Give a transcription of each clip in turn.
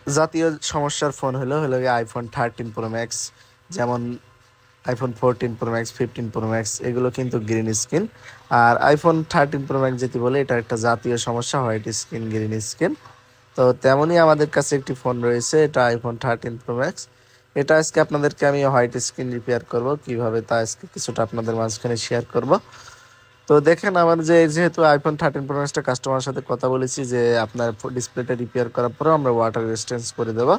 জাতীয় সমস্যার ফোন হলো গিয়ে আইফোন 13 প্রো ম্যাক্স, যেমন iPhone 14 pro max, 15 pro max, এগুলো কিন্তু গ্রিন স্ক্রিন। আর আইফোন 13 প্রো ম্যাক্স যেটি বলে এটা একটা জাতীয় সমস্যা, হোয়াইট স্ক্রিন, গ্রিন স্ক্রিন। তো তেমনই আমাদের কাছে একটি ফোন রয়েছে, এটা আইফোন 13 প্রো ম্যাক্স। এটা আজকে আপনাদেরকে আমি হোয়াইট স্ক্রিন রিপেয়ার করব কিভাবে, তা আজকে কিছুটা আপনাদের মাঝখানে শেয়ার করব। তো দেখেন, আমার যেহেতু আইফোন 13 প্রো ম্যাক্সটা কাস্টমারের সাথে কথা বলেছি যে আপনার ডিসপ্লেটা রিপেয়ার করার পরেও আমরা ওয়াটার রেজিস্ট্যান্স করে দেবো।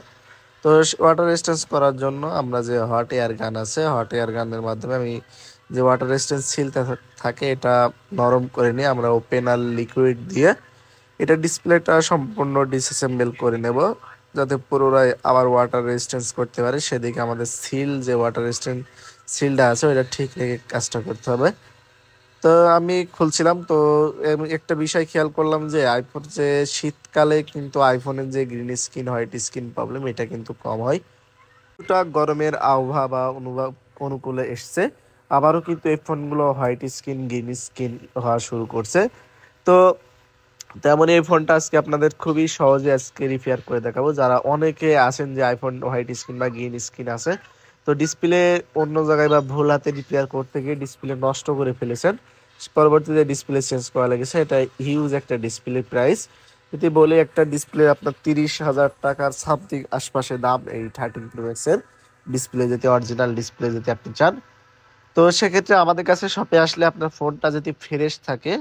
তো ওয়াটার রেজিস্ট্যান্স করার জন্য আমরা যে হট এয়ার গান আছে, হট এয়ার গানের মাধ্যমে আমি যে ওয়াটার রেজিস্ট্যান্স সিলটা থাকে এটা নরম করে নিয়ে আমরা ওপেন আর লিকুইড দিয়ে এটা ডিসপ্লেটা সম্পূর্ণ ডিসঅ্যাসেম্বল করে নেব, যাতে পুরোটাই আবার ওয়াটার রেজিস্ট্যান্স করতে পারে। সেদিকে আমাদের সিল যে ওয়াটার রেজিস্ট্যান্স সিলটা আছে ওইটা ঠিক রেখে কাজটা করতে হবে। তো আমি খুলছিলাম, তো একটা বিষয় খেয়াল করলাম যে আইফোন যে শীতকালে কিন্তু আইফোনের যে green screen white screen problem এটা কিন্তু কম হয়। কিছুটা গরমের আবহাওয়া বা অনুকূলে এসছে, আবারও কিন্তু এই ফোনগুলো হোয়াইট স্ক্রিন গ্রিন স্ক্রিন হওয়া শুরু করছে। তো তেমন এই ফোনটা আজকে আপনাদের খুবই সহজে আজকে রিপেয়ার করে দেখাবো। যারা অনেকে আছেন যে আইফোন হোয়াইট স্ক্রিন বা গ্রিন স্ক্রিন আছে, তো ডিসপ্লে অন্য জায়গায় বা ভুল হাতে রিপেয়ার করতে গিয়ে ডিসপ্লে নষ্ট করে ফেলেছেন, পরবর্তীতে ডিসপ্লে চেঞ্জ করা লেগেছে। এটা হিউজ একটা ডিসপ্লে প্রাইস, যদি বলি একটা ডিসপ্লে আপনার 30,000 টাকার সামথিং আশপাশে দাম এই 13 প্রো ম্যাক্সের ডিসপ্লে, যদি অরিজিনাল ডিসপ্লে যদি আপনি চান। তো সেক্ষেত্রে আমাদের কাছে শপে আসলে আপনার ফোনটা যদি ফ্রেশ থাকে,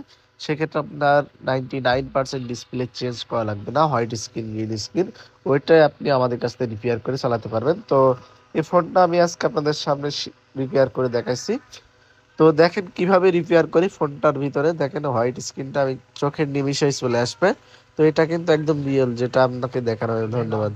সেক্ষেত্রে আপনার 99% ডিসপ্লে চেঞ্জ করা লাগবে না, হোয়াইট স্ক্রিন গ্রিন স্ক্রিন ওইটাই আপনি আমাদের কাছ থেকে রিপেয়ার করে চালাতে পারবেন। তো এই ফোনটা আমি আজকে আপনাদের সামনে রিপেয়ার করে দেখাইছি। তো দেখেন কিভাবে রিপেয়ার করি। ফোনটার ভিতরে দেখেন হোয়াইট স্ক্রিনটা আমি চোখের নিমিষেই চলে আসবে। তো এটা কিন্তু একদম রিয়েল, যেটা আপনাকে দেখানো হয়। ধন্যবাদ।